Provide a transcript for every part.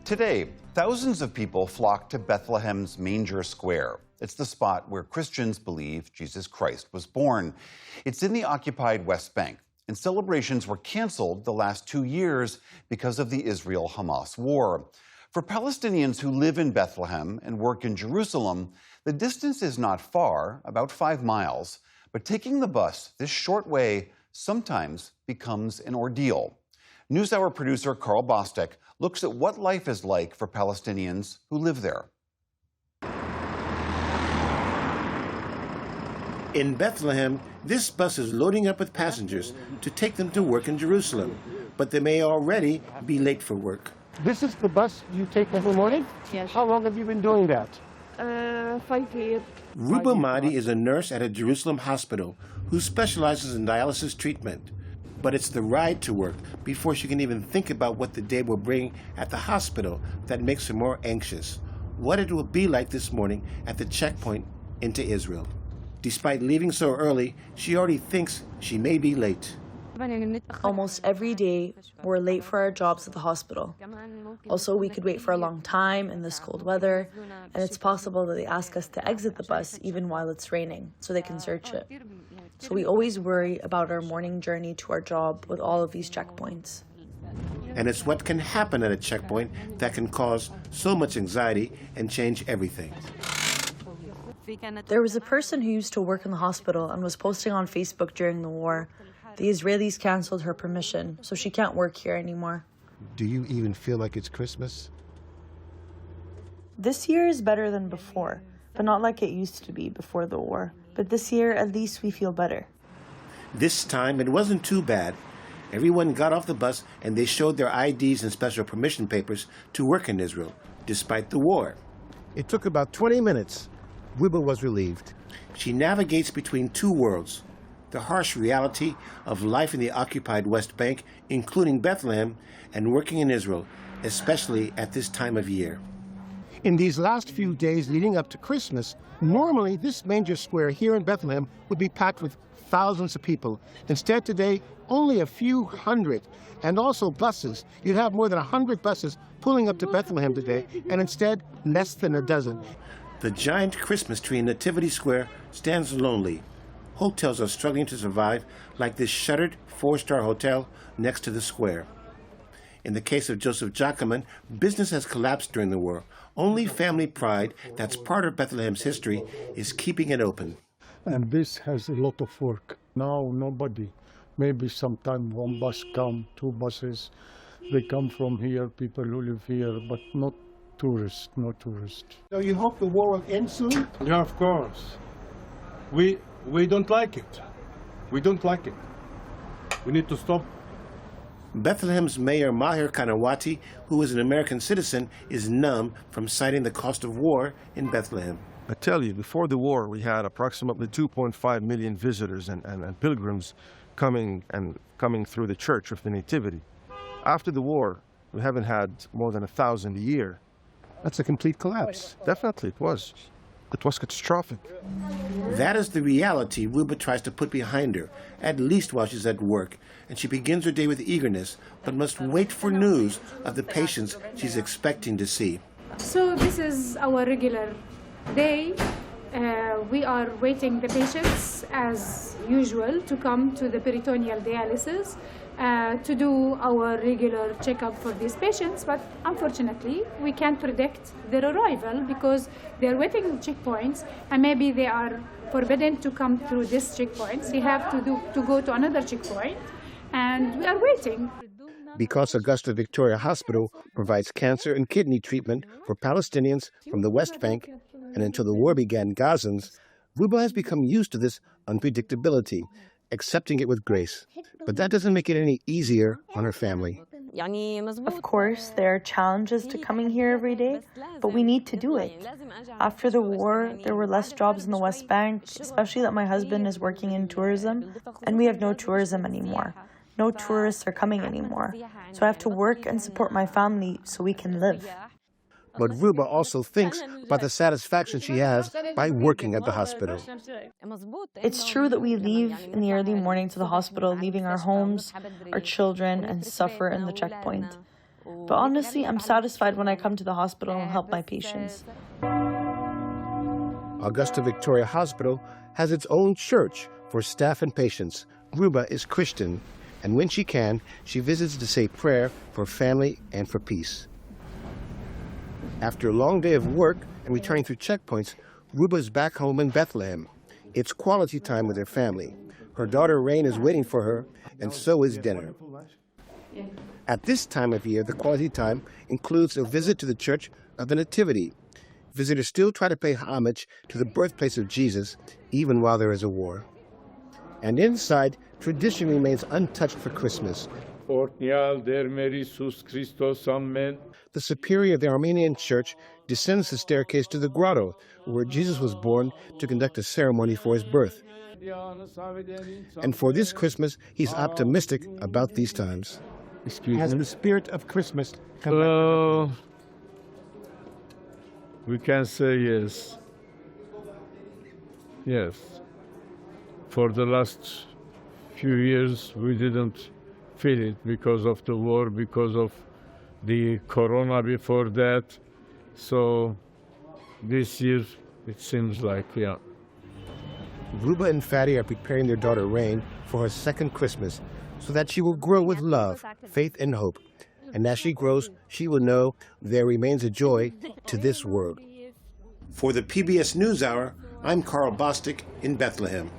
Today, thousands of people flock to Bethlehem's Manger Square. It's the spot where Christians believe Jesus Christ was born. It's in the occupied West Bank, and celebrations were canceled the last 2 years because of the Israel-Hamas war. For Palestinians who live in Bethlehem and work in Jerusalem, the distance is not far, about 5 miles, but taking the bus this short way sometimes becomes an ordeal. NewsHour producer Carl Bostic looks at what life is like for Palestinians who live there. In Bethlehem, this bus is loading up with passengers to take them to work in Jerusalem, but they may already be late for work. This is the bus you take every morning? Yes. How long have you been doing that? 5 years. Ruba Mahdi is a nurse at a Jerusalem hospital who specializes in dialysis treatment. But it's the ride to work before she can even think about what the day will bring at the hospital that makes her more anxious. What it will be like this morning at the checkpoint into Israel. Despite leaving so early, she already thinks she may be late. Almost every day, we're late for our jobs at the hospital. Also, we could wait for a long time in this cold weather, and it's possible that they ask us to exit the bus even while it's raining, so they can search it. So we always worry about our morning journey to our job with all of these checkpoints. And it's what can happen at a checkpoint that can cause so much anxiety and change everything. There was a person who used to work in the hospital and was posting on Facebook during the war. The Israelis canceled her permission, so she can't work here anymore. Do you even feel like it's Christmas? This year is better than before, but not like it used to be before the war. But this year, at least we feel better. This time, it wasn't too bad. Everyone got off the bus and they showed their IDs and special permission papers to work in Israel, despite the war. It took about 20 minutes. Ruba was relieved. She navigates between two worlds, the harsh reality of life in the occupied West Bank, including Bethlehem, and working in Israel, especially at this time of year. In these last few days leading up to Christmas, normally this Manger Square here in Bethlehem would be packed with thousands of people. Instead today, only a few hundred, and also buses. You'd have more than 100 buses pulling up to Bethlehem today, and instead, less than a dozen. The giant Christmas tree in Nativity Square stands lonely. Hotels are struggling to survive, like this shuttered 4-star hotel next to the square. In the case of Joseph Jacquemin, business has collapsed during the war. Only family pride, that's part of Bethlehem's history, is keeping it open. And this has a lot of work. Now nobody. Maybe sometime one bus come, 2 buses. They come from here, people who live here, but not tourists, no tourists. So you hope the war will end soon? Yeah, of course. We don't like it. We don't like it. We need to stop. Bethlehem's Mayor Maher Kanawati, who is an American citizen, is numb from citing the cost of war in Bethlehem. I tell you, before the war, we had approximately 2.5 million visitors and pilgrims coming through the Church of the Nativity. After the war, we haven't had more than 1,000 a year. That's a complete collapse. Definitely, it was. It was catastrophic. That is the reality Ruba tries to put behind her, at least while she's at work, and she begins her day with eagerness, but must wait for news of the patients she's expecting to see. So this is our regular day. We are waiting the patients, as usual, to come to the peritoneal dialysis to do our regular checkup for these patients. But unfortunately, we can't predict their arrival because they're waiting at checkpoints, and maybe they are forbidden to come through this checkpoint. They have to go to another checkpoint, and we are waiting. Because Augusta Victoria Hospital provides cancer and kidney treatment for Palestinians from the West Bank, and until the war began, Gazans, Ruba has become used to this unpredictability, accepting it with grace. But that doesn't make it any easier on her family. Of course, there are challenges to coming here every day, but we need to do it. After the war, there were less jobs in the West Bank, especially that my husband is working in tourism, and we have no tourism anymore. No tourists are coming anymore. So I have to work and support my family so we can live. But Ruba also thinks about the satisfaction she has by working at the hospital. It's true that we leave in the early morning to the hospital, leaving our homes, our children, and suffer in the checkpoint. But honestly, I'm satisfied when I come to the hospital and help my patients. Augusta Victoria Hospital has its own church for staff and patients. Ruba is Christian, and when she can, she visits to say prayer for family and for peace. After a long day of work and returning through checkpoints, Ruba is back home in Bethlehem. It's quality time with her family. Her daughter Rain is waiting for her, and so is dinner. At this time of year, the quality time includes a visit to the Church of the Nativity. Visitors still try to pay homage to the birthplace of Jesus, even while there is a war. And inside, tradition remains untouched for Christmas. The superior of the Armenian Church descends the staircase to the grotto, where Jesus was born, to conduct a ceremony for his birth. And for this Christmas, he's optimistic about these times. Has the spirit of Christmas come back? We can say yes. Yes. For the last few years, we didn't feel it because of the war, because of the corona before that. So this year, it seems like, yeah. Ruba and Fatty are preparing their daughter Rain for her second Christmas so that she will grow with love, faith, and hope. And as she grows, she will know there remains a joy to this world. For the PBS NewsHour, I'm Carl Bostic in Bethlehem.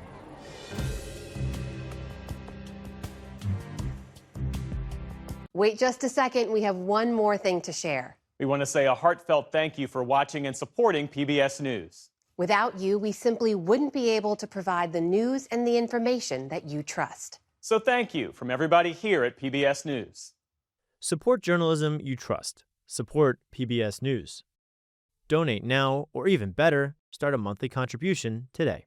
Wait just a second, we have one more thing to share. We want to say a heartfelt thank you for watching and supporting PBS News. Without you, we simply wouldn't be able to provide the news and the information that you trust. So thank you from everybody here at PBS News. Support journalism you trust. Support PBS News. Donate now, or even better, start a monthly contribution today.